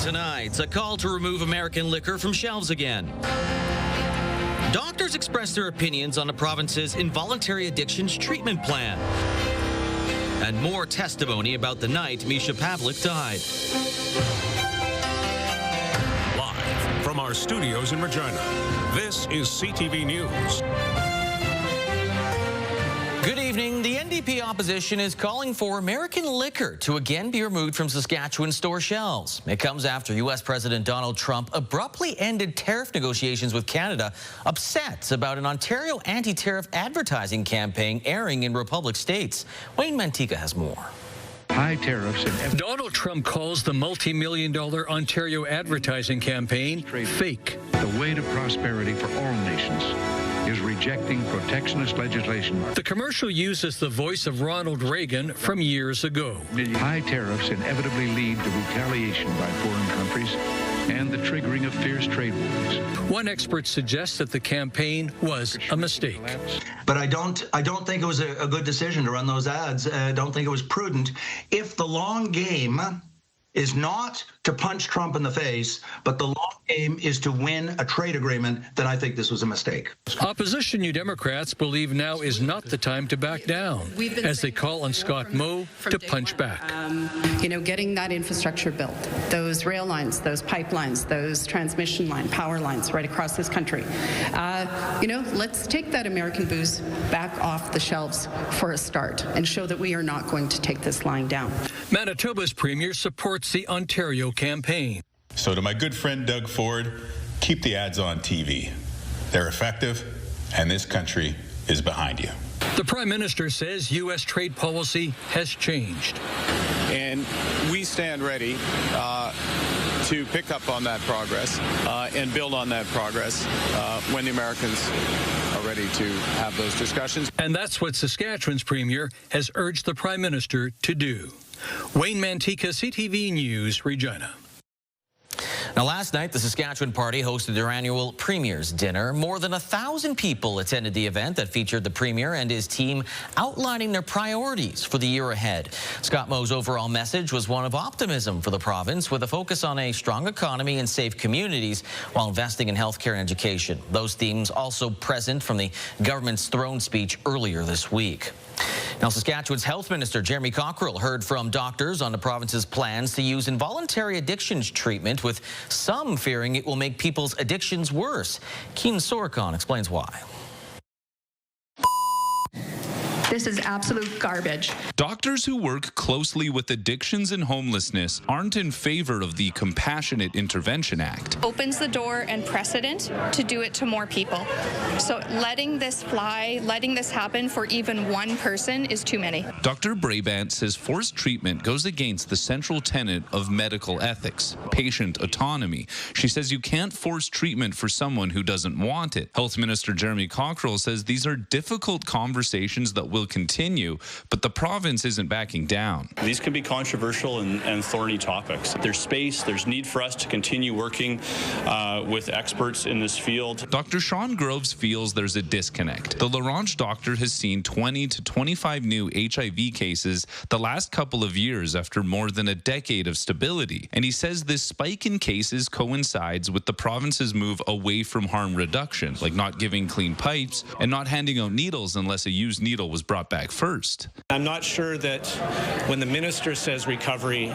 Tonight, a call to remove American liquor from shelves again. Doctors express their opinions on the province's involuntary addictions treatment plan. And more testimony about the night Misha Pavlik died. Live from our studios in Regina, this is CTV News. Good evening. The NDP opposition is calling for American liquor to again be removed from Saskatchewan store shelves. It comes after U.S. President Donald Trump abruptly ended tariff negotiations with Canada, upset about an Ontario anti-tariff advertising campaign airing in Republic states. Wayne Mantika has more. High tariffs and Donald Trump calls the multi-million-dollar Ontario advertising campaign fake. The way to prosperity for all nations is rejecting protectionist legislation. The commercial uses the voice of Ronald Reagan from years ago. High tariffs inevitably lead to retaliation by foreign countries and the triggering of fierce trade wars. One expert suggests that the campaign was a mistake. But I don't think it was a good decision to run those ads. I don't think it was prudent. If the long game is not to punch Trump in the face, but the long game is to win a trade agreement, then I think this was a mistake. Opposition New Democrats believe now is not the time to back down, as they call on Scott Moe to punch back. Getting that infrastructure built, those rail lines, those pipelines, those transmission line, power lines right across this country. Let's take that American booze back off the shelves for a start and show that we are not going to take this lying down. Manitoba's premier supports the Ontario campaign. So to my good friend Doug Ford, keep the ads on TV. They're effective, and this country is behind you. The Prime Minister says U.S. trade policy has changed. And we stand ready to pick up on that progress and build on that progress when the Americans are ready to have those discussions. And that's what Saskatchewan's Premier has urged the Prime Minister to do. Wayne Mantika, CTV News, Regina. Now, last night, the Saskatchewan Party hosted their annual Premier's Dinner. More than 1,000 people attended the event that featured the Premier and his team outlining their priorities for the year ahead. Scott Moe's overall message was one of optimism for the province, with a focus on a strong economy and safe communities while investing in healthcare and education. Those themes also present from the government's throne speech earlier this week. Now, Saskatchewan's Health Minister Jeremy Cockrell heard from doctors on the province's plans to use involuntary addictions treatment, with some fearing it will make people's addictions worse. Keenan Sorokon explains why. This is absolute garbage. Doctors who work closely with addictions and homelessness aren't in favor of the Compassionate Intervention Act. Opens the door and precedent to do it to more people. So letting this fly, letting this happen for even one person is too many. Dr. Brabant says forced treatment goes against the central tenet of medical ethics, patient autonomy. She says you can't force treatment for someone who doesn't want it. Health Minister Jeremy Cockrell says these are difficult conversations that will continue, but the province isn't backing down. These can be controversial and thorny topics. There's space, there's need for us to continue working with experts in this field. Dr. Sean Groves feels there's a disconnect. The Laurent doctor has seen 20 to 25 new HIV cases the last couple of years after more than a decade of stability, and he says this spike in cases coincides with the province's move away from harm reduction, like not giving clean pipes and not handing out needles unless a used needle was brought back first. I'm not sure that when the minister says recovery,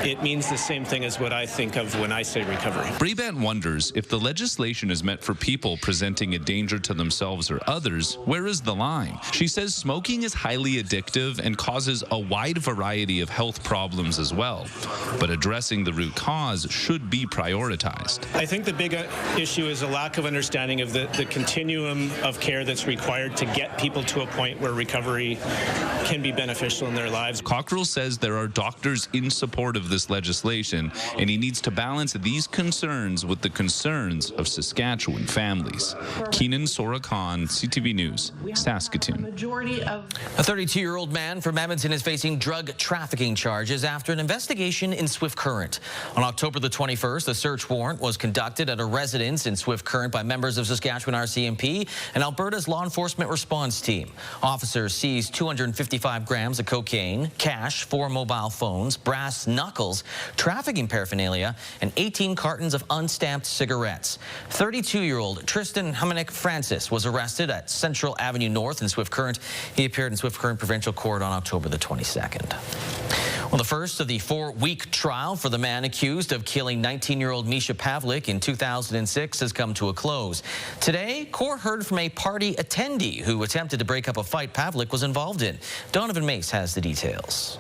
it means the same thing as what I think of when I say recovery. Brabant wonders if the legislation is meant for people presenting a danger to themselves or others, where is the line? She says smoking is highly addictive and causes a wide variety of health problems as well, but addressing the root cause should be prioritized. I think the big issue is a lack of understanding of the continuum of care that's required to get people to a point where recovery can be beneficial in their lives. Cockrell says there are doctors in support of this legislation, and he needs to balance these concerns with the concerns of Saskatchewan families. Keenan Sorokon, CTV News, Saskatoon. A 32-year-old man from Edmonton is facing drug trafficking charges after an investigation in Swift Current. On October the 21st, a search warrant was conducted at a residence in Swift Current by members of Saskatchewan RCMP and Alberta's law enforcement response team. Officers seized 255 grams of cocaine, cash, 4 mobile phones, brass knuckles, trafficking paraphernalia, and 18 cartons of unstamped cigarettes. 32-year-old Tristan Humanick Francis was arrested at Central Avenue North in Swift Current. He appeared in Swift Current Provincial Court on October the 22nd. Well, the first of the 4-week trial for the man accused of killing 19-year-old Misha Pavlik in 2006 has come to a close. Today, court heard from a party attendee who attempted to break up a fight Pavlik was involved in. Donovan Mace has the details.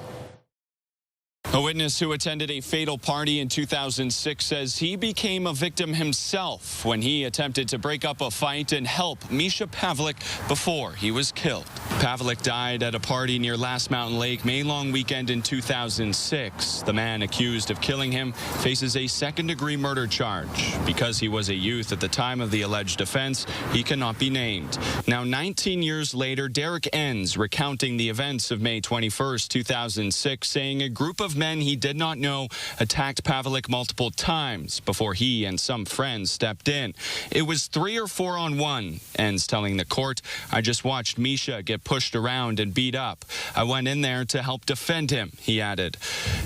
A witness who attended a fatal party in 2006 says he became a victim himself when he attempted to break up a fight and help Misha Pavlik before he was killed. Pavlik died at a party near Last Mountain Lake May long weekend in 2006. The man accused of killing him faces a second-degree murder charge. Because he was a youth at the time of the alleged offense, he cannot be named. Now, 19 years later, Derek Enns recounting the events of May 21st, 2006, saying a group of men he did not know attacked Pavlik multiple times before he and some friends stepped in. It was 3 or 4 on 1, Enns telling the court. I just watched Misha get pushed around and beat up. I went in there to help defend him, he added.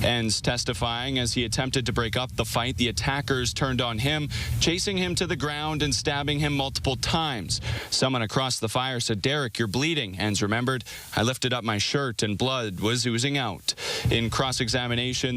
Enns testifying as he attempted to break up the fight, the attackers turned on him, chasing him to the ground and stabbing him multiple times. Someone across the fire said, Derek, you're bleeding. Enns remembered. I lifted up my shirt and blood was oozing out. In cross-examination,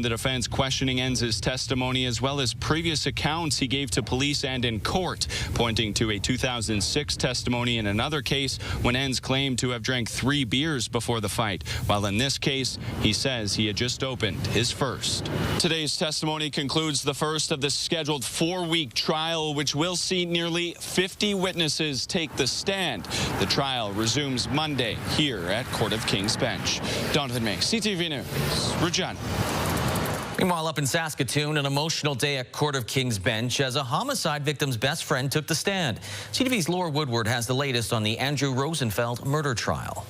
the defense questioning Enns' testimony as well as previous accounts he gave to police and in court, pointing to a 2006 testimony in another case when Enns claimed to have drank 3 beers before the fight, while in this case, he says he had just opened his first. Today's testimony concludes the first of the scheduled 4-week trial, which will see nearly 50 witnesses take the stand. The trial resumes Monday here at Court of King's Bench. Donovan Mace, CTV News, Regina. Meanwhile, up in Saskatoon, an emotional day at Court of King's Bench as a homicide victim's best friend took the stand. CTV's Laura Woodward has the latest on the Andrew Rosenfeld murder trial.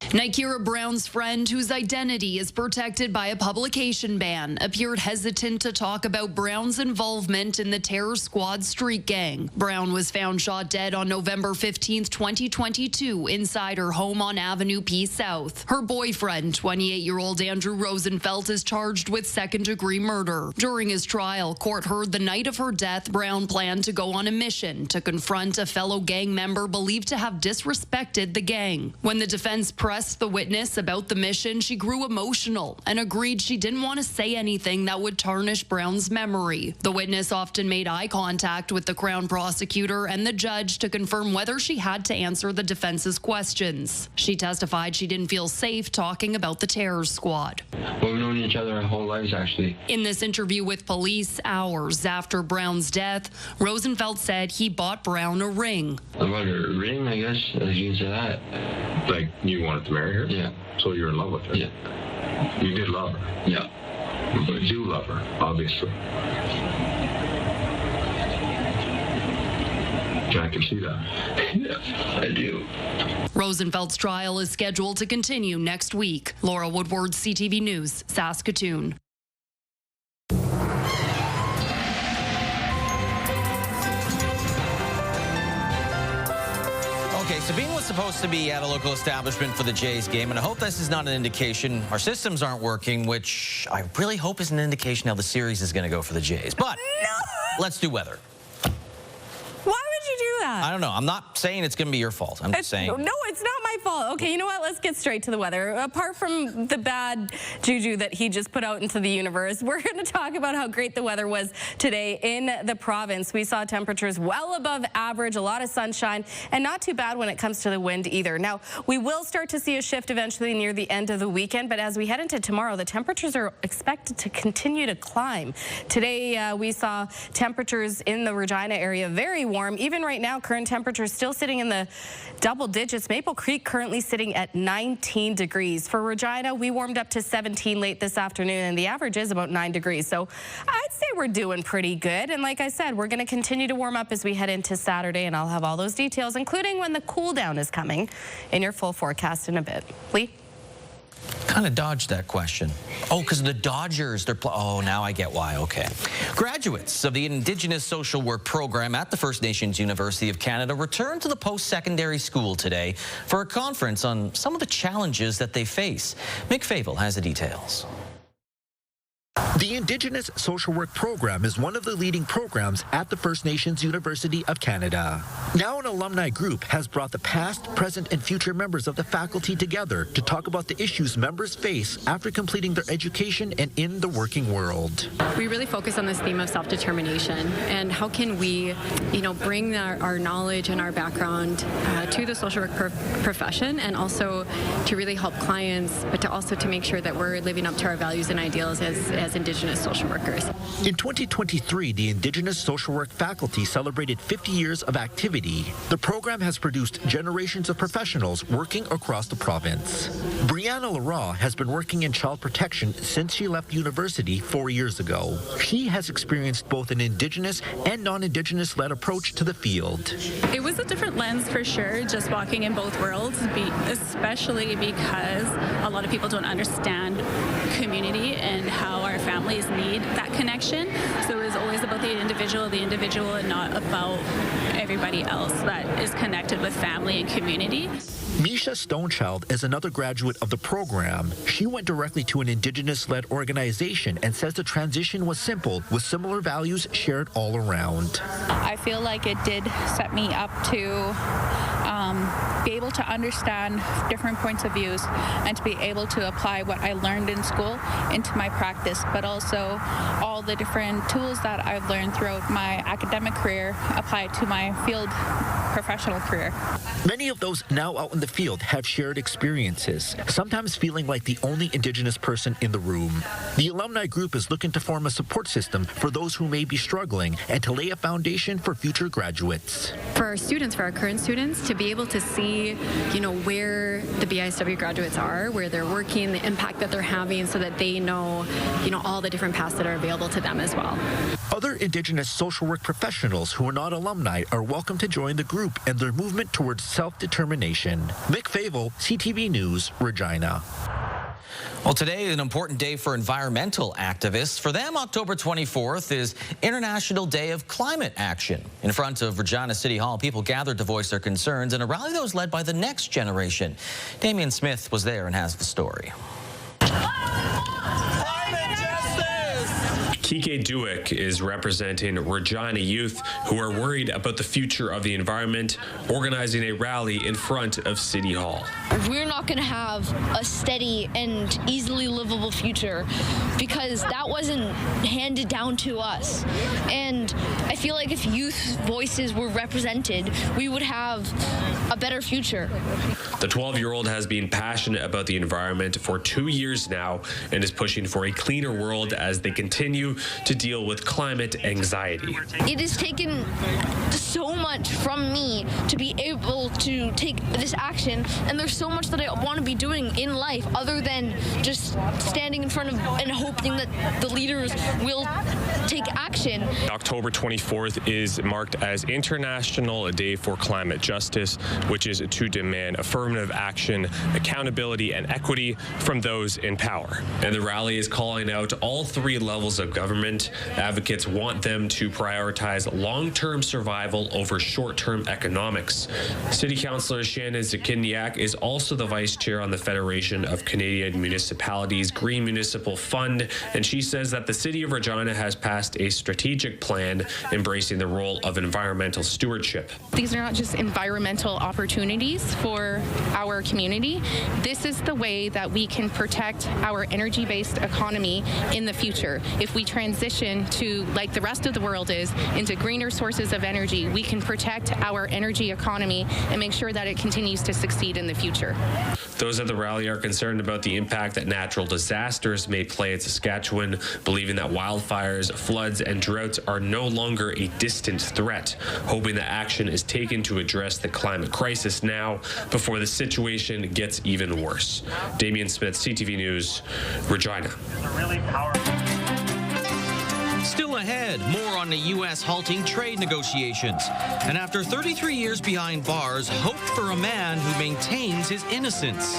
Nikera Brown's friend, whose identity is protected by a publication ban, appeared hesitant to talk about Brown's involvement in the Terror Squad street gang. Brown was found shot dead on November 15, 2022, inside her home on Avenue P South. Her boyfriend, 28-year-old Andrew Rosenfeld, is charged with second-degree murder. During his trial, court heard the night of her death, Brown planned to go on a mission to confront a fellow gang member believed to have disrespected the gang. When the defense pressed the witness about the mission, she grew emotional and agreed she didn't want to say anything that would tarnish Brown's memory. The witness often made eye contact with the Crown prosecutor and the judge to confirm whether she had to answer the defense's questions. She testified she didn't feel safe talking about the Terror Squad. Well, we've known each other our whole lives, actually. In this interview with police, hours after Brown's death, Rosenfeld said he bought Brown a ring. About a ring, I guess, as you can say that. Like, you wanted to marry her? Yeah. So you're in love with her? Yeah. You did love her? Yeah. But you love her, obviously. I can see that. Yeah, I do. Rosenfeld's trial is scheduled to continue next week. Laura Woodward, CTV News, Saskatoon. Okay, Sabine was supposed to be at a local establishment for the Jays game, and I hope this is not an indication our systems aren't working, which I really hope is an indication how the series is going to go for the Jays. But let's do weather. Why would you do that? I don't know. I'm not saying it's going to be your fault. I'm just saying. No, it's not my fault. Okay, you know what? Let's get straight to the weather. Apart from the bad juju that he just put out into the universe, we're going to talk about how great the weather was today in the province. We saw temperatures well above average, a lot of sunshine, and not too bad when it comes to the wind either. Now, we will start to see a shift eventually near the end of the weekend, but as we head into tomorrow, the temperatures are expected to continue to climb. Today, we saw temperatures in the Regina area very warm. Even right now, current temperatures still sitting in the double digits. Maple Creek currently sitting at 19 degrees. For Regina, we warmed up to 17 late this afternoon, and the average is about 9 degrees. So I'd say we're doing pretty good. And like I said, we're going to continue to warm up as we head into Saturday, and I'll have all those details, including when the cool down is coming, in your full forecast in a bit. Lee? Kind of dodged that question. Oh, because the Dodgers, now I get why, okay. Graduates of the Indigenous Social Work Program at the First Nations University of Canada returned to the post-secondary school today for a conference on some of the challenges that they face. Mick Favel has the details. The Indigenous Social Work Program is one of the leading programs at the First Nations University of Canada. Now an alumni group has brought the past, present, and future members of the faculty together to talk about the issues members face after completing their education and in the working world. We really focus on this theme of self-determination and how can we, bring our knowledge and our background to the social work profession, and also to really help clients, but to make sure that we're living up to our values and ideals as Indigenous social workers. In 2023, the Indigenous social work faculty celebrated 50 years of activity. The program has produced generations of professionals working across the province. Brianna Lara has been working in child protection since she left university 4 years ago. She has experienced both an Indigenous and non-Indigenous led approach to the field. It was a different lens for sure, just walking in both worlds, especially because a lot of people don't understand community and how our families need that connection. So it was always about the individual, and not about everybody else that is connected with family and community. Misha Stonechild is another graduate of the program. She went directly to an Indigenous-led organization and says the transition was simple, with similar values shared all around. I feel like it did set me up to be able to understand different points of views and to be able to apply what I learned in school into my practice, but also all the different tools that I've learned throughout my academic career applied to my field professional career. Many of those now out in the field have shared experiences, sometimes feeling like the only Indigenous person in the room. The alumni group is looking to form a support system for those who may be struggling and to lay a foundation for future graduates. For our students, for our current students, to be able to see, where the BISW graduates are, where they're working, the impact that they're having, so that they know, all the different paths that are available to them as well. Other Indigenous social work professionals who are not alumni are welcome to join the group and their movement towards self-determination. Mick Favel, CTV News, Regina. Well, today is an important day for environmental activists. For them, October 24th is International Day of Climate Action. In front of Regina City Hall, people gathered to voice their concerns in a rally that was led by the next generation. Damian Smith was there and has the story. Kike Duick is representing Regina youth who are worried about the future of the environment, organizing a rally in front of City Hall. We're not going to have a steady and easily livable future because that wasn't handed down to us. And I feel like if youth voices were represented, we would have a better future. The 12-year-old has been passionate about the environment for 2 years now and is pushing for a cleaner world as they continue to deal with climate anxiety. It has taken so much from me to be able to take this action, and there's so much that I want to be doing in life other than just standing in front of and hoping that the leaders will take action. October 24th is marked as International Day for Climate Justice, which is to demand affirmative action, accountability, and equity from those in power. And the rally is calling out all three levels of government. Advocates want them to prioritize long-term survival over short-term economics. City Councillor Shannon Zakiniak is also the vice chair on the Federation of Canadian Municipalities Green Municipal Fund, and she says that the City of Regina has passed a strategic plan embracing the role of environmental stewardship. These are not just environmental opportunities for our community. This is the way that we can protect our energy-based economy in the future. If we transition to, like the rest of the world is, into greener sources of energy, we can protect our energy economy and make sure that it continues to succeed in the future. Those at the rally are concerned about the impact that natural disasters may play in Saskatchewan, believing that wildfires, floods, and droughts are no longer a distant threat, hoping that action is taken to address the climate crisis now before the situation gets even worse. Damian Smith, CTV News, Regina. Still ahead, more on the U.S. halting trade negotiations. And after 33 years behind bars, hope for a man who maintains his innocence.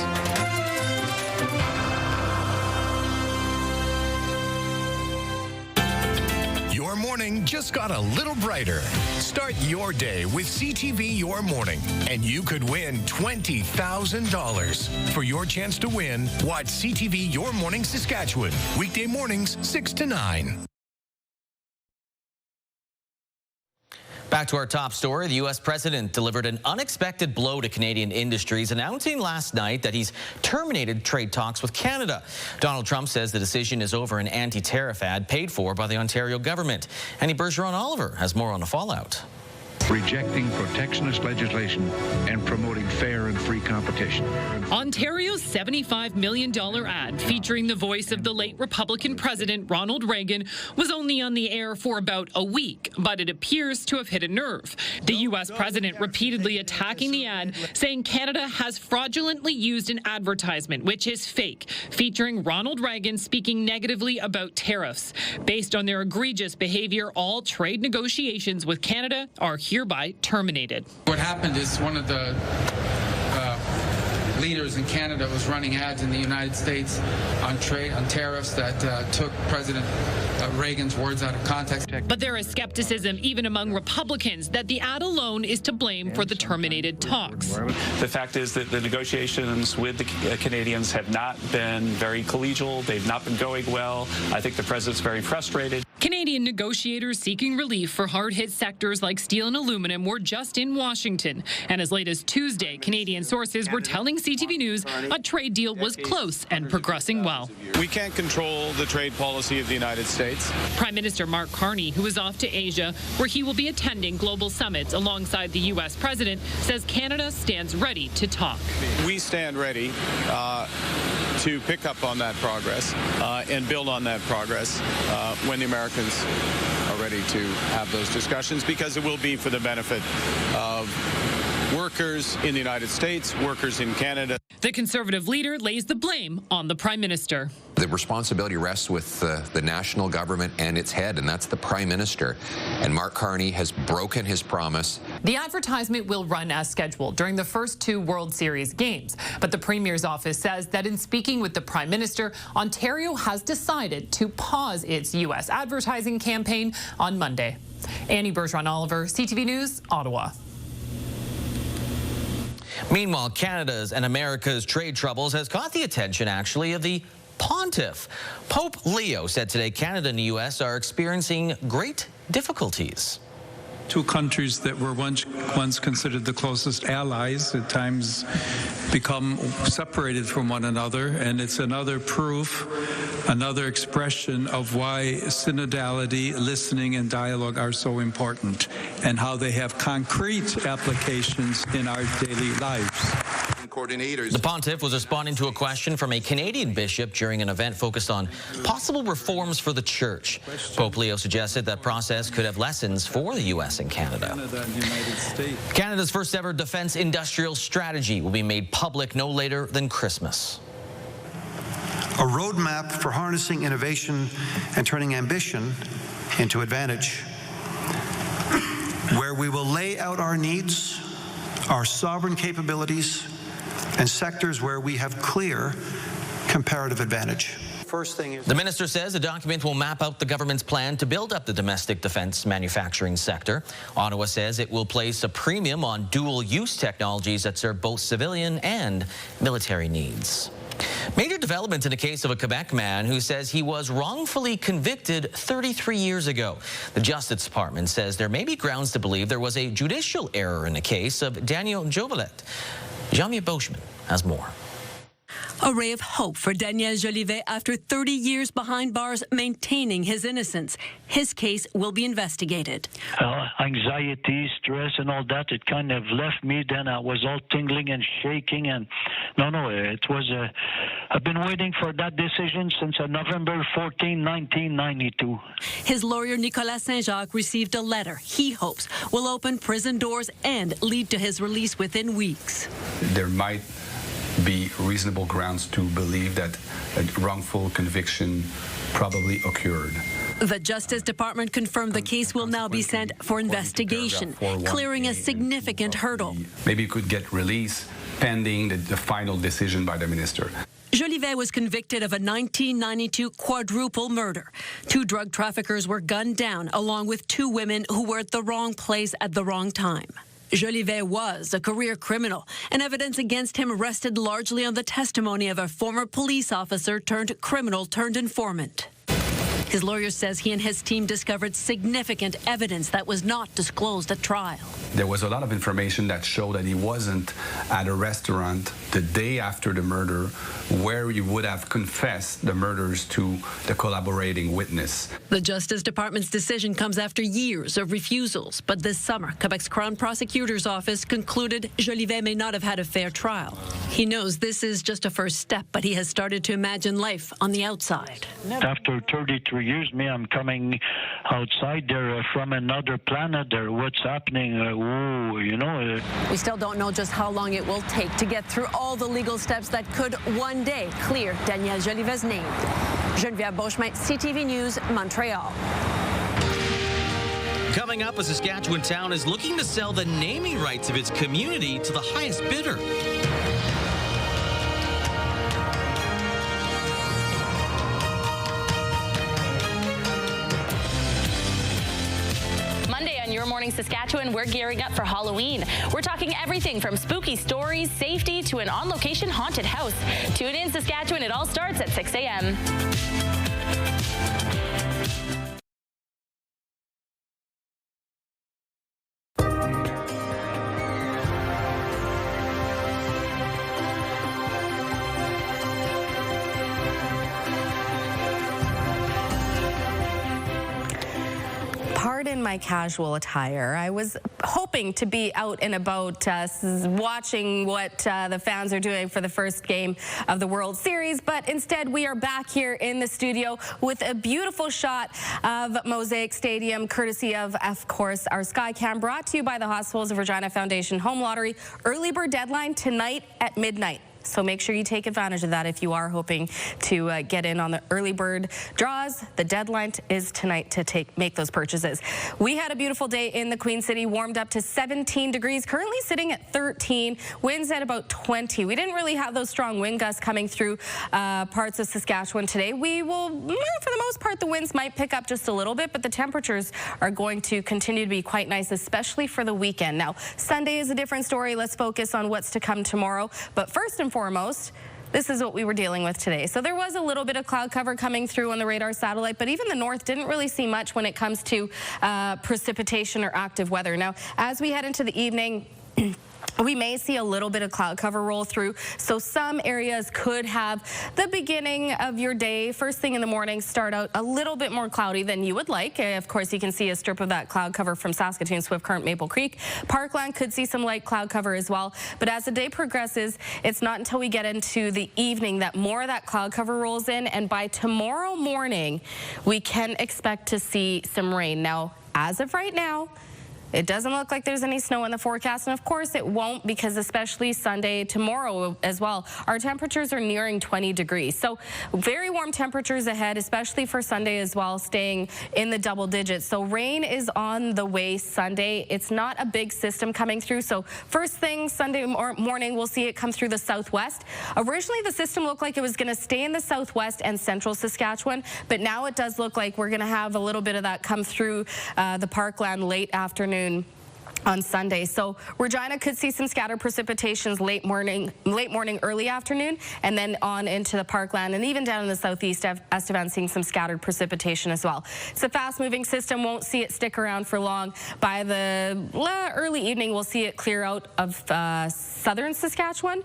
Your morning just got a little brighter. Start your day with CTV Your Morning, and you could win $20,000. For your chance to win, watch CTV Your Morning Saskatchewan, weekday mornings 6 to 9. Back to our top story. The U.S. president delivered an unexpected blow to Canadian industries, announcing last night that he's terminated trade talks with Canada. Donald Trump says the decision is over an anti-tariff ad paid for by the Ontario government. Annie Bergeron-Oliver has more on the fallout. Rejecting protectionist legislation and promoting fair and free competition. Ontario's $75 million ad featuring the voice of the late Republican President Ronald Reagan was only on the air for about a week, but it appears to have hit a nerve. The U.S. president repeatedly attacking the ad, saying Canada has fraudulently used an advertisement, which is fake, featuring Ronald Reagan speaking negatively about tariffs. Based on their egregious behavior, all trade negotiations with Canada are hereby terminated. What happened is one of the leaders in Canada was running ads in the United States on tariffs that took President Reagan's words out of context. But there is skepticism even among Republicans that the ad alone is to blame for the terminated talks. The fact is that the negotiations with the Canadians have not been very collegial. They've not been going well. I think the president's very frustrated. Canadian negotiators seeking relief for hard-hit sectors like steel and aluminum were just in Washington. And as late as Tuesday, Canadian sources were telling CTV News a trade deal was close and progressing well. We can't control the trade policy of the United States. Prime Minister Mark Carney, who is off to Asia, where he will be attending global summits alongside the U.S. president, says Canada stands ready to talk. We stand ready to pick up on that progress and build on that progress when the Americans are ready to have those discussions, because it will be for the benefit of workers in the United States, workers in Canada. The Conservative leader lays the blame on the Prime Minister. The responsibility rests with the national government and its head, and that's the Prime Minister. And Mark Carney has broken his promise. The advertisement will run as scheduled during the first 2 World Series games. But the Premier's office says that in speaking with the Prime Minister, Ontario has decided to pause its U.S. advertising campaign on Monday. Annie Bergeron-Oliver, CTV News, Ottawa. Meanwhile, Canada's and America's trade troubles has caught the attention, actually, of the Pontiff. Pope Leo said today Canada and the U.S. are experiencing great difficulties. Two countries that were once considered the closest allies at times become separated from one another, and it's another proof, another expression of why synodality, listening, and dialogue are so important, and how they have concrete applications in our daily lives. The Pontiff was responding to a question from a Canadian bishop during an event focused on possible reforms for the church. Pope Leo suggested that process could have lessons for the U.S. and Canada. Canada's first ever defense industrial strategy will be made public no later than Christmas. A roadmap for harnessing innovation and turning ambition into advantage, where we will lay out our needs, our sovereign capabilities, and sectors where we have clear comparative advantage. First thing is, the minister says the document will map out the government's plan to build up the domestic defense manufacturing sector. Ottawa says it will place a premium on dual-use technologies that serve both civilian and military needs. Major developments in the case of a Quebec man who says he was wrongfully convicted 33 years ago. The Justice Department says there may be grounds to believe there was a judicial error in the case of Daniel Jovelet. Jean-Michel Boschman has more. A ray of hope for Daniel Jolivet after 30 years behind bars maintaining his innocence. His case will be investigated. Anxiety, stress, and all that, it kind of left me. Then I was all tingling and shaking. And it was I've been waiting for that decision since November 14, 1992. His lawyer, Nicolas Saint-Jacques, received a letter he hopes will open prison doors and lead to his release within weeks. There might be reasonable grounds to believe that a wrongful conviction probably occurred. The Justice Department confirmed the case will now be sent for investigation, clearing a significant hurdle. Maybe you could get released pending the final decision by the minister. Jolivet was convicted of a 1992 quadruple murder. 2 drug traffickers were gunned down, along with 2 women who were at the wrong place at the wrong time. Jolivet was a career criminal, and evidence against him rested largely on the testimony of a former police officer turned criminal turned informant. His lawyer says he and his team discovered significant evidence that was not disclosed at trial. There was a lot of information that showed that he wasn't at a restaurant the day after the murder where he would have confessed the murders to the collaborating witness. The Justice Department's decision comes after years of refusals, but this summer, Quebec's Crown Prosecutor's Office concluded Jolivet may not have had a fair trial. He knows this is just a first step, but he has started to imagine life on the outside. After 33 years, I'm coming outside there from another planet there. What's happening? We still don't know just how long it will take to get through all the legal steps that could one day clear Daniel Jolivet's name. Geneviève Beauchemin, CTV News, Montreal. Coming up, a Saskatchewan town is looking to sell the naming rights of its community to the highest bidder. Your Morning Saskatchewan, we're gearing up for Halloween. We're talking everything from spooky stories, safety, to an on-location haunted house. Tune in, Saskatchewan. It all starts at 6 a.m. Pardon my casual attire. I was hoping to be out and about watching what the fans are doing for the first game of the World Series, but instead we are back here in the studio with a beautiful shot of Mosaic Stadium, courtesy of course, our Skycam, brought to you by the Hospitals of Regina Foundation Home Lottery. Early bird deadline tonight at midnight. So make sure you take advantage of that if you are hoping to get in on the early bird draws. The deadline is tonight to make those purchases. We had a beautiful day in the Queen City, warmed up to 17 degrees, currently sitting at 13, winds at about 20. We didn't really have those strong wind gusts coming through parts of Saskatchewan today. We will, for the most part, the winds might pick up just a little bit, but the temperatures are going to continue to be quite nice, especially for the weekend. Now, Sunday is a different story. Let's focus on what's to come tomorrow. But first and foremost, this is what we were dealing with today. So there was a little bit of cloud cover coming through on the radar satellite, but even the north didn't really see much when it comes to precipitation or active weather. Now, as we head into the evening, we may see a little bit of cloud cover roll through, so some areas could have the beginning of your day, first thing in the morning, start out a little bit more cloudy than you would like. Of course, you can see a strip of that cloud cover from Saskatoon, Swift Current, Maple Creek. Parkland could see some light cloud cover as well, but as the day progresses, it's not until we get into the evening that more of that cloud cover rolls in, and by tomorrow morning, we can expect to see some rain. Now, as of right now, it doesn't look like there's any snow in the forecast, and of course it won't, because especially Sunday, tomorrow as well, our temperatures are nearing 20 degrees. So very warm temperatures ahead, especially for Sunday as well, staying in the double digits. So rain is on the way Sunday. It's not a big system coming through. So first thing Sunday morning, we'll see it come through the southwest. Originally, the system looked like it was going to stay in the southwest and central Saskatchewan, but now it does look like we're going to have a little bit of that come through the Parkland late afternoon on Sunday. So Regina could see some scattered precipitations late morning, early afternoon, and then on into the Parkland, and even down in the southeast, Estevan seeing some scattered precipitation as well. It's a fast-moving system, won't see it stick around for long. By the early evening, we'll see it clear out of southern Saskatchewan.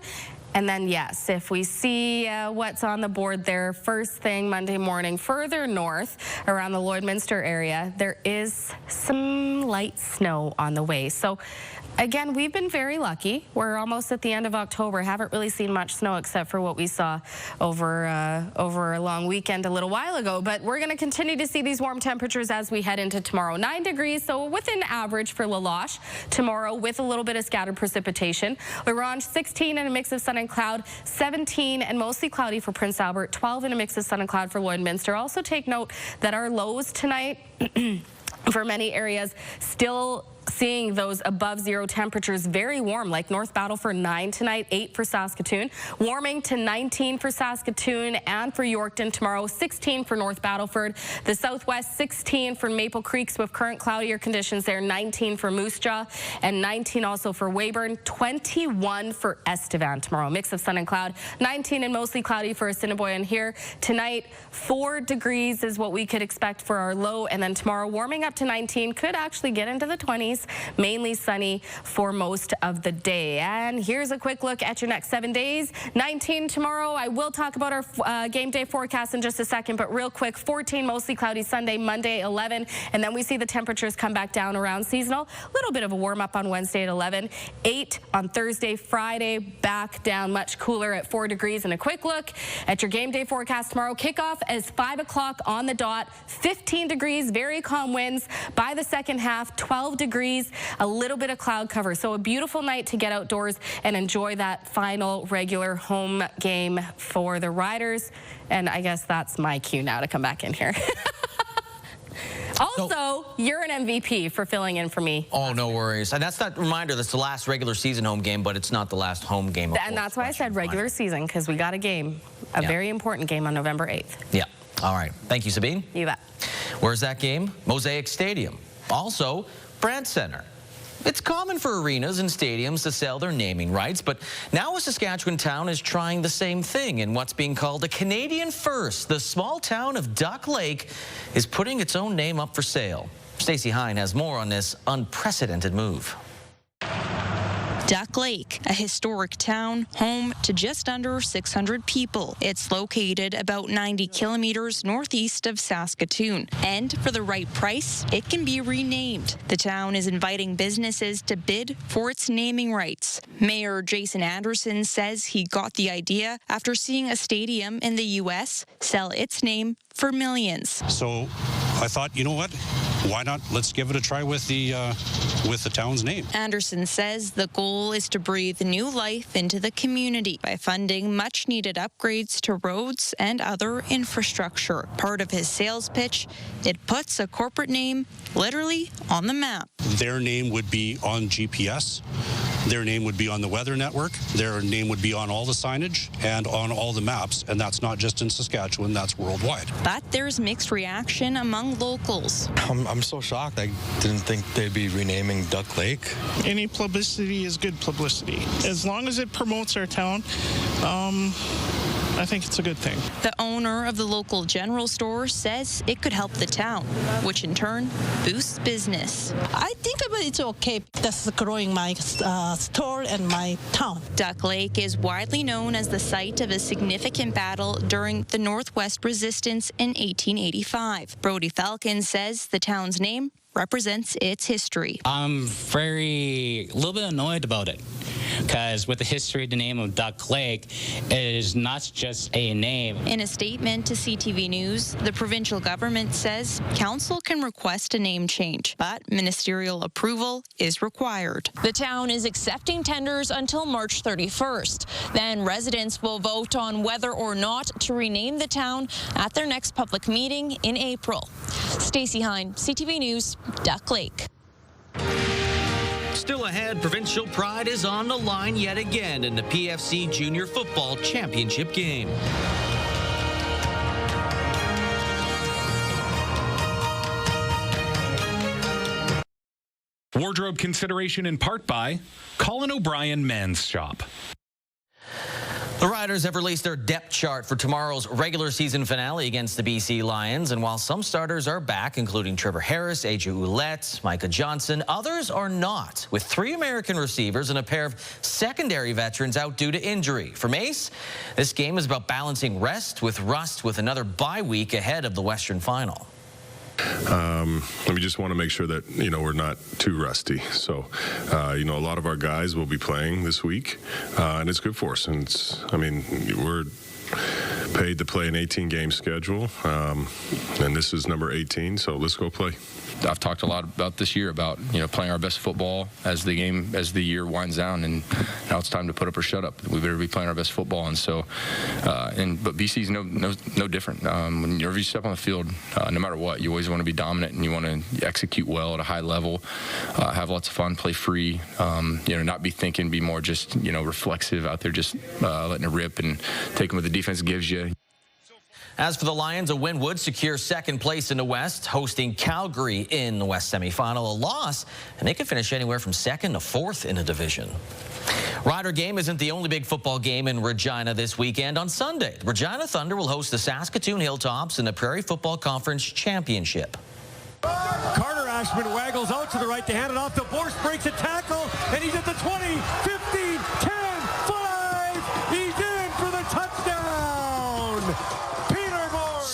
And then, yes, if we see what's on the board there, first thing Monday morning, further north around the Lloydminster area, there is some light snow on the way. So again, we've been very lucky. We're almost at the end of October. Haven't really seen much snow except for what we saw over a long weekend a little while ago. But we're going to continue to see these warm temperatures as we head into tomorrow. 9 degrees, so within average for La Loche tomorrow, with a little bit of scattered precipitation. Larange 16 and a mix of sun and cloud, 17 and mostly cloudy for Prince Albert, 12 and a mix of sun and cloud for Lloydminster. Also take note that our lows tonight for many areas still seeing those above zero temperatures, very warm, like North Battleford 9 tonight, 8 for Saskatoon, warming to 19 for Saskatoon and for Yorkton tomorrow, 16 for North Battleford. The Southwest 16 for Maple Creek with current cloudier conditions there, 19 for Moose Jaw, and 19 also for Weyburn, 21 for Estevan tomorrow. Mix of sun and cloud, 19 and mostly cloudy for Assiniboine here. Tonight, 4 degrees is what we could expect for our low, and then tomorrow warming up to 19, could actually get into the 20s, mainly sunny for most of the day. And here's a quick look at your next 7 days. 19 tomorrow. I will talk about our game day forecast in just a second, but real quick, 14 mostly cloudy Sunday, Monday 11, and then we see the temperatures come back down around seasonal. A little bit of a warm up on Wednesday at 11, 8 on Thursday, Friday back down much cooler at 4 degrees. And a quick look at your game day forecast tomorrow. Kickoff as 5 o'clock on the dot, 15 degrees, very calm winds. By the second half, 12 degrees, a little bit of cloud cover. So a beautiful night to get outdoors and enjoy that final regular home game for the Riders. And I guess that's my cue now to come back in here. Also, you're an MVP for filling in for me. Oh, no worries. And that's that reminder, that's the last regular season home game, but it's not the last home game. And that's why I said regular season, because we got a game, a very important game on November 8th. Yeah. All right. Thank you, Sabine. You bet. Where's that game? Mosaic Stadium. Also, Brandt Center. It's common for arenas and stadiums to sell their naming rights, but now a Saskatchewan town is trying the same thing in what's being called a Canadian first. The small town of Duck Lake is putting its own name up for sale. Stacey Hine has more on this unprecedented move. Duck Lake, a historic town home to just under 600 people. It's located about 90 kilometers northeast of Saskatoon. And for the right price, it can be renamed. The town is inviting businesses to bid for its naming rights. Mayor Jason Anderson says he got the idea after seeing a stadium in the U.S. sell its name for millions. So I thought, you know what? Why not? Let's give it a try with the town's name. Anderson says the goal is to breathe new life into the community by funding much-needed upgrades to roads and other infrastructure. Part of his sales pitch, it puts a corporate name literally on the map. Their name would be on GPS. Their name would be on the weather network. Their name would be on all the signage and on all the maps. And that's not just in Saskatchewan, that's worldwide. But there's mixed reaction among locals. I'm so shocked. I didn't think they'd be renaming Duck Lake. Any publicity is good publicity. As long as it promotes our town, I think it's a good thing. The owner of the local general store says it could help the town, which in turn boosts business. I think it's okay. That's growing my store and my town. Duck Lake is widely known as the site of a significant battle during the Northwest Resistance in 1885. Brody Falcon says the town's name represents its history. I'm a little bit annoyed about it, because with the history of the name of Duck Lake, it is not just a name. In a statement to CTV News, the provincial government says council can request a name change, but ministerial approval is required. The town is accepting tenders until March 31st. Then residents will vote on whether or not to rename the town at their next public meeting in April. Stacey Hine, CTV News, Duck Lake. Still ahead, provincial pride is on the line yet again in the PFC Junior Football Championship game. Wardrobe consideration in part by Colin O'Brien Men's Shop. The Riders have released their depth chart for tomorrow's regular season finale against the BC Lions, and while some starters are back, including Trevor Harris, AJ Ouellette, Micah Johnson, others are not, with 3 American receivers and a pair of secondary veterans out due to injury. For Mace, this game is about balancing rest with rust with another bye week ahead of the Western Final. We just want to make sure that, we're not too rusty. So, a lot of our guys will be playing this week, and it's good for us. And we're paid to play an 18-game schedule, and this is number 18, so let's go play. I've talked a lot about this year about playing our best football as the year winds down, and now it's time to put up or shut up. We better be playing our best football, and so but BC's no different. Whenever you step on the field, no matter what, you always want to be dominant and you want to execute well at a high level, have lots of fun, play free, not be thinking, be more just reflexive out there, just letting it rip and taking what the defense gives you. As for the Lions, a win would secure second place in the West, hosting Calgary in the West semifinal. A loss, and they could finish anywhere from second to fourth in the division. Rider game isn't the only big football game in Regina this weekend. On Sunday, the Regina Thunder will host the Saskatoon Hilltops in the Prairie Football Conference Championship. Carter Ashman waggles out to the right to hand it off. The Borst breaks a tackle, and he's at the 20, 15, 10, 5. He's in for the touchdown.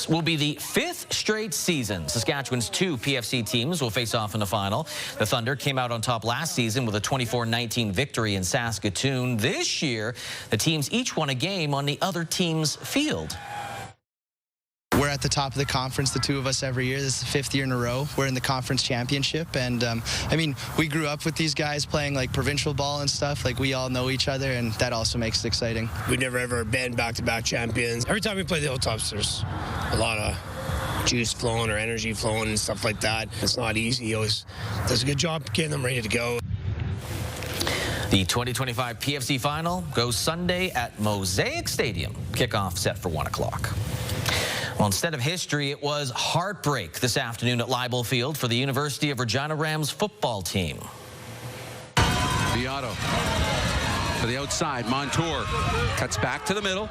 Will be the fifth straight season Saskatchewan's two PFC teams will face off in the final. The Thunder came out on top last season with a 24-19 victory in Saskatoon. This year, the teams each won a game on the other team's field. We're at the top of the conference, the two of us, every year. This is the 5th year in a row. We're in the conference championship, and we grew up with these guys playing like provincial ball and stuff. Like, we all know each other, and that also makes it exciting. We've never ever been back-to-back champions. Every time we play the Hilltops, there's a lot of juice flowing or energy flowing and stuff like that. It's not easy. He always does a good job getting them ready to go. The 2025 PFC final goes Sunday at Mosaic Stadium. Kickoff set for 1 o'clock. Well, instead of history, it was heartbreak this afternoon at Leibel Field for the University of Regina Rams football team. Beato to the outside. Montour cuts back to the middle.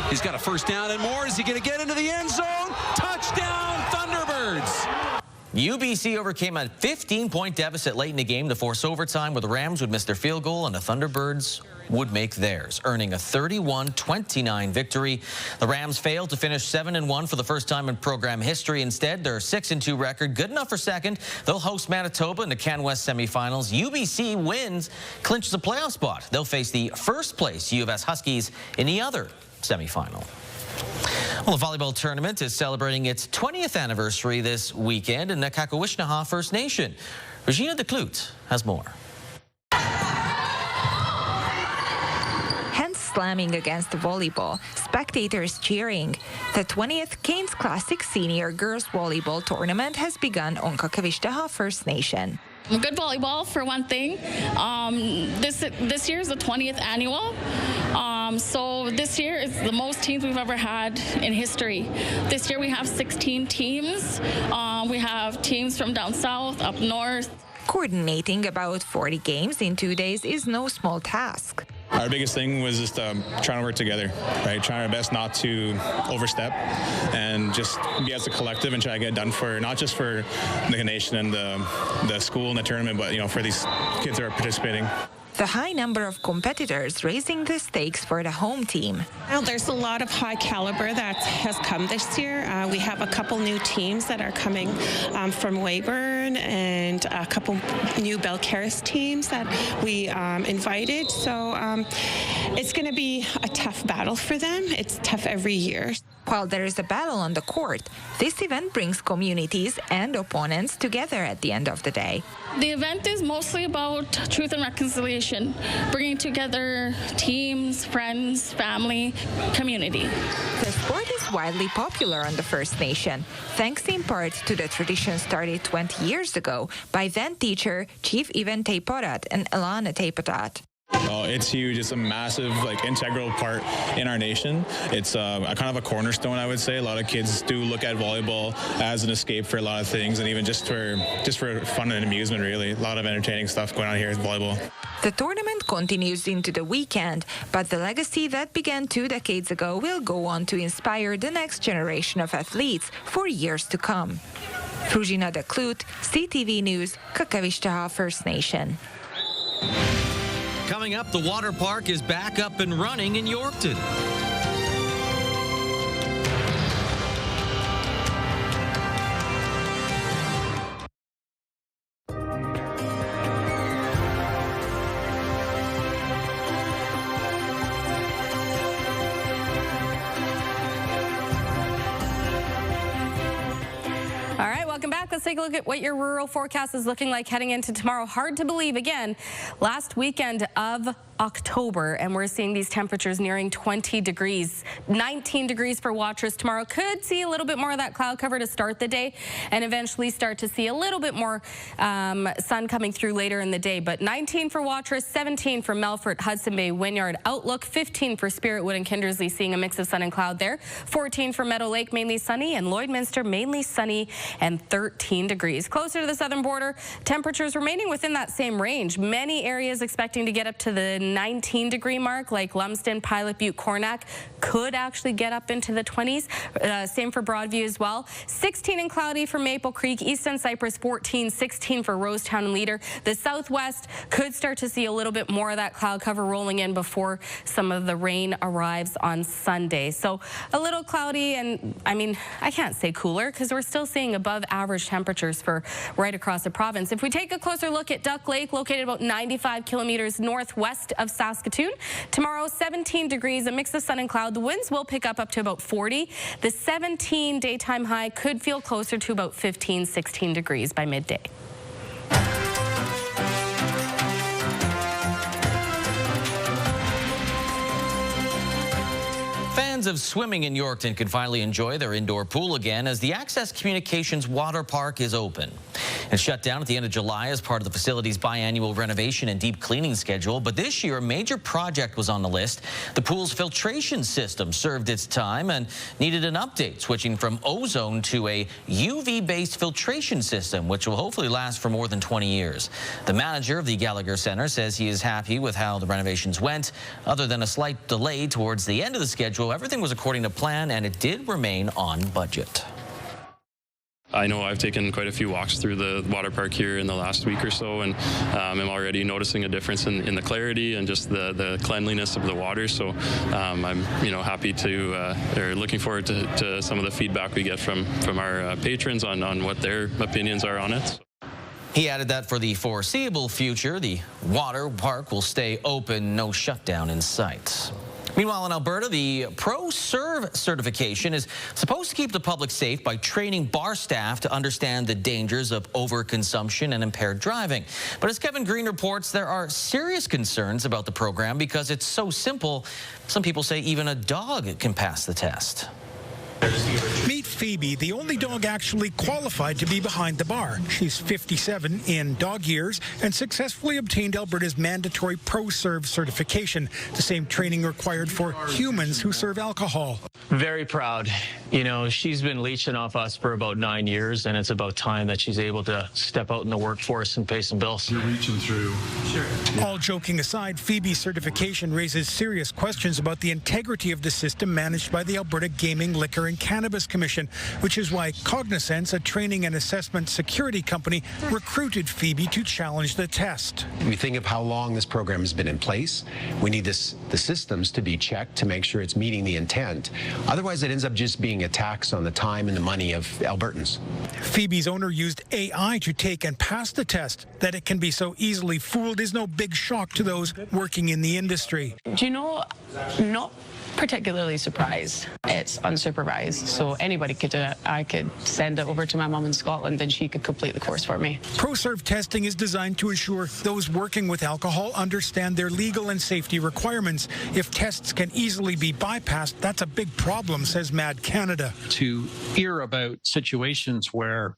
He's got a first down and more. Is he going to get into the end zone? Touchdown, Thunderbirds! UBC overcame a 15-point deficit late in the game to force overtime, where the Rams would miss their field goal and the Thunderbirds would make theirs, earning a 31-29 victory. The Rams failed to finish 7-1 for the first time in program history. Instead, their 6-2 record, good enough for second. They'll host Manitoba in the Can West semifinals. UBC wins, clinches a playoff spot. They'll face the first-place U of S Huskies in the other semifinal. Well, the volleyball tournament is celebrating its 20th anniversary this weekend in the Kakowishnaha First Nation. Regina DeClute has more. Hands slamming against the volleyball, spectators cheering. The 20th Cairns Classic Senior Girls Volleyball Tournament has begun on Kakowishnaha First Nation. Good volleyball, for one thing. This year is the 20th annual. So this year is the most teams we've ever had in history. This year we have 16 teams. We have teams from down south, up north. Coordinating about 40 games in 2 days is no small task. Our biggest thing was just trying to work together, right? Trying our best not to overstep and just be as a collective and try to get it done for not just for the nation and the school and the tournament, but for these kids that are participating. The high number of competitors raising the stakes for the home team. Well, there's a lot of high caliber that has come this year. We have a couple new teams that are coming from Weyburn and a couple new Belcaris teams that we invited. So it's going to be a tough battle for them. It's tough every year. While there is a battle on the court, this event brings communities and opponents together at the end of the day. The event is mostly about truth and reconciliation, bringing together teams, friends, family, community. The sport is widely popular on the First Nation, thanks in part to the tradition started 20 years ago by then teacher Chief Ivan Teiporat and Elana Teipotat. Oh, it's huge. It's a massive, integral part in our nation. It's a kind of a cornerstone, I would say. A lot of kids do look at volleyball as an escape for a lot of things, and even just for fun and amusement, really. A lot of entertaining stuff going on here with volleyball. The tournament continues into the weekend, but the legacy that began 2 decades ago will go on to inspire the next generation of athletes for years to come. Regina DeClute, CTV News, Kakowishnaha First Nation. Coming up, the water park is back up and running in Yorkton. All right, welcome back. Let's take a look at what your rural forecast is looking like heading into tomorrow. Hard to believe, again, last weekend of October, and we're seeing these temperatures nearing 20 degrees. 19 degrees for Watrous tomorrow. Could see a little bit more of that cloud cover to start the day and eventually start to see a little bit more sun coming through later in the day. But 19 for Watrous, 17 for Melfort, Hudson Bay, Wynyard, Outlook, 15 for Spiritwood and Kindersley, seeing a mix of sun and cloud there. 14 for Meadow Lake, mainly sunny, and Lloydminster, mainly sunny, and 13 degrees. Closer to the southern border, temperatures remaining within that same range. Many areas expecting to get up to the 19-degree mark, like Lumsden, Pilot Butte, Cornack, could actually get up into the 20s. Same for Broadview as well. 16 and cloudy for Maple Creek, Easton Cypress 14, 16 for Rosetown and Leader. The southwest could start to see a little bit more of that cloud cover rolling in before some of the rain arrives on Sunday. So a little cloudy, and I mean, I can't say cooler because we're still seeing above average temperatures for right across the province. If we take a closer look at Duck Lake, located about 95 kilometers northwest of Saskatoon, tomorrow 17 degrees, a mix of sun and cloud. The winds will pick up to about 40. The 17 daytime high could feel closer to about 15, 16 degrees by midday. Fans of swimming in Yorkton can finally enjoy their indoor pool again as the Access Communications Water Park is open. It's shut down at the end of July as part of the facility's biannual renovation and deep cleaning schedule, but this year a major project was on the list. The pool's filtration system served its time and needed an update, switching from ozone to a UV-based filtration system, which will hopefully last for more than 20 years. The manager of the Gallagher Center says he is happy with how the renovations went. Other than a slight delay towards the end of the schedule, everything was according to plan, and it did remain on budget. I know I've taken quite a few walks through the water park here in the last week or so, and I'm already noticing a difference in the clarity and just the cleanliness of the water. So I'm happy to, or looking forward to some of the feedback we get from our patrons on what their opinions are on it. He added that for the foreseeable future, the water park will stay open, no shutdown in sight. Meanwhile, in Alberta, the ProServe certification is supposed to keep the public safe by training bar staff to understand the dangers of overconsumption and impaired driving. But as Kevin Green reports, there are serious concerns about the program because it's so simple. Some people say even a dog can pass the test. Meet Phoebe, the only dog actually qualified to be behind the bar. She's 57 in dog years and successfully obtained Alberta's mandatory ProServe certification, the same training required for humans who serve alcohol. Very proud. You know, she's been leeching off us for about 9 years, and it's about time that she's able to step out in the workforce and pay some bills. You're reaching through. Sure. All joking aside, Phoebe's certification raises serious questions about the integrity of the system managed by the Alberta Gaming, Liquor and Cannabis Commission, which is why Cognizance, a training and assessment security company, recruited Phoebe to challenge the test. We think of how long this program has been in place. We need the systems to be checked to make sure it's meeting the intent. Otherwise, it ends up just being a tax on the time and the money of Albertans. Phoebe's owner used AI to take and pass the test. That it can be so easily fooled is no big shock to those working in the industry. Do you know, not particularly surprised. It's unsupervised, so anybody could do it. I could send it over to my mum in Scotland and she could complete the course for me. ProServe testing is designed to ensure those working with alcohol understand their legal and safety requirements. If tests can easily be bypassed, that's a big problem, says Mad Canada. To hear about situations where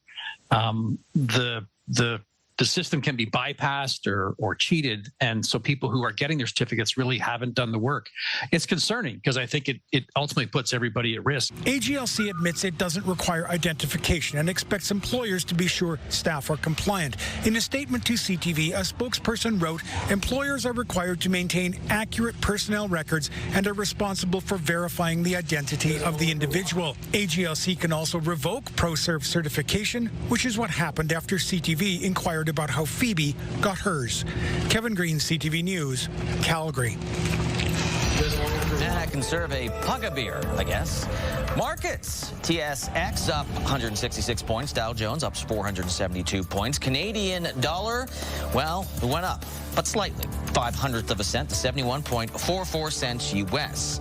the system can be bypassed or cheated, and so people who are getting their certificates really haven't done the work. It's concerning because I think it ultimately puts everybody at risk. AGLC admits it doesn't require identification and expects employers to be sure staff are compliant. In a statement to CTV, a spokesperson wrote, employers are required to maintain accurate personnel records and are responsible for verifying the identity of the individual. AGLC can also revoke ProServe certification, which is what happened after CTV inquired about how Phoebe got hers. Kevin Green, CTV News, Calgary. That can serve a pug of beer, I guess. Markets. TSX up 166 points. Dow Jones up 472 points. Canadian dollar, well, it went up, but slightly. 0.05 of a cent to 71.44 cents U.S.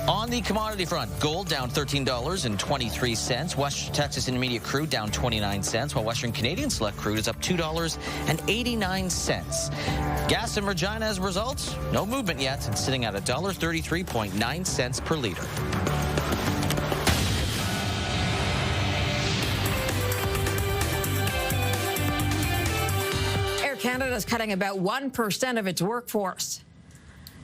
On the commodity front, gold down $13.23. West Texas Intermediate crude down 29 cents, while Western Canadian Select crude is up $2.89. Gas in Regina as a result, no movement yet. It's sitting at $1.33.9 per liter. Canada is cutting about 1% of its workforce.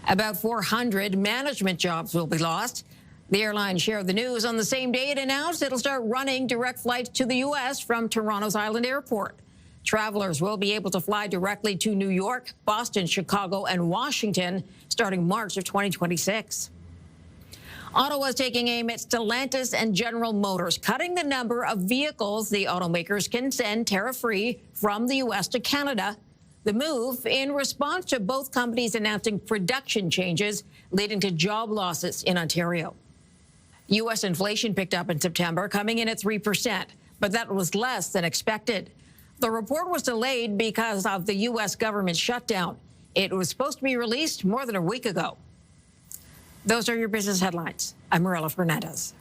About 400 management jobs will be lost. The airline shared the news on the same day it announced it'll start running direct flights to the U.S. from Toronto's Island Airport. Travelers will be able to fly directly to New York, Boston, Chicago, and Washington starting March of 2026. Ottawa's taking aim at Stellantis and General Motors, cutting the number of vehicles the automakers can send tariff-free from the U.S. to Canada. The move in response to both companies announcing production changes, leading to job losses in Ontario. U.S. inflation picked up in September, coming in at 3%, but that was less than expected. The report was delayed because of the U.S. government shutdown. It was supposed to be released more than a week ago. Those are your business headlines. I'm Marilla Fernandez.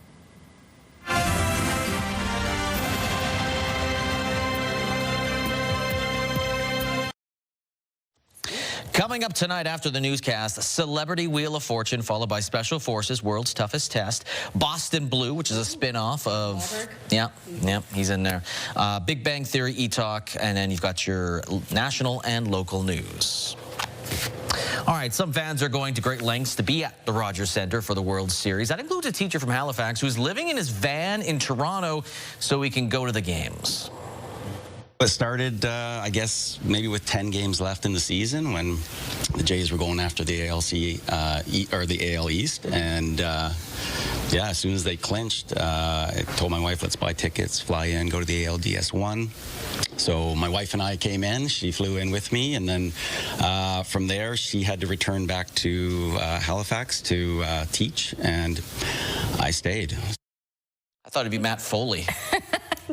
Coming up tonight after the newscast, Celebrity Wheel of Fortune, followed by Special Forces, World's Toughest Test, Boston Blue, which is a spin-off of... Yeah, he's in there. Big Bang Theory, E-Talk, and then you've got your national and local news. All right, some fans are going to great lengths to be at the Rogers Centre for the World Series. That includes a teacher from Halifax who's living in his van in Toronto so he can go to the games. It started, I guess, maybe with 10 games left in the season when the Jays were going after the or the AL East, and yeah, as soon as they clinched, I told my wife, let's buy tickets, fly in, go to the ALDS1. So my wife and I came in. She flew in with me, and then from there, she had to return back to Halifax to teach, and I stayed. I thought it'd be Matt Foley.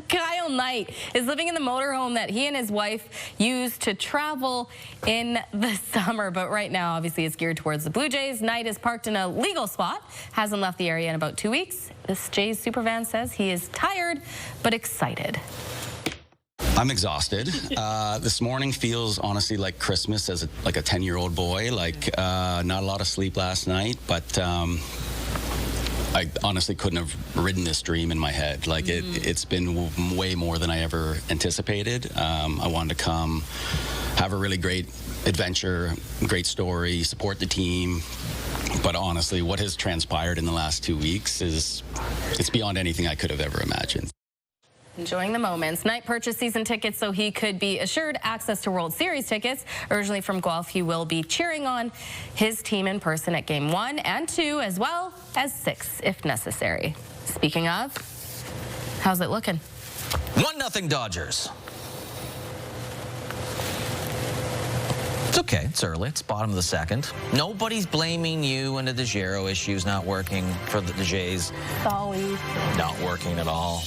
Kyle Knight is living in the motorhome that he and his wife use to travel in the summer. But right now, obviously, it's geared towards the Blue Jays. Knight is parked in a legal spot, hasn't left the area in about 2 weeks. This Jays superfan says he is tired but excited. I'm exhausted. This morning feels honestly like Christmas as like a 10-year-old boy. Like not a lot of sleep last night, but I honestly couldn't have ridden this dream in my head. Like it's been way more than I ever anticipated. I wanted to come, have a really great adventure, great story, support the team. But honestly, what has transpired in the last 2 weeks it's beyond anything I could have ever imagined. Enjoying the moments. Knight purchased season tickets so he could be assured access to World Series tickets. Originally from Guelph, he will be cheering on his team in person at Game 1 and 2, as well as 6 if necessary. Speaking of, how's it looking? 1-0 Dodgers. It's okay. It's early. It's bottom of the second. Nobody's blaming you and the DeGiro issues not working for the Jays. Sorry. Not working at all.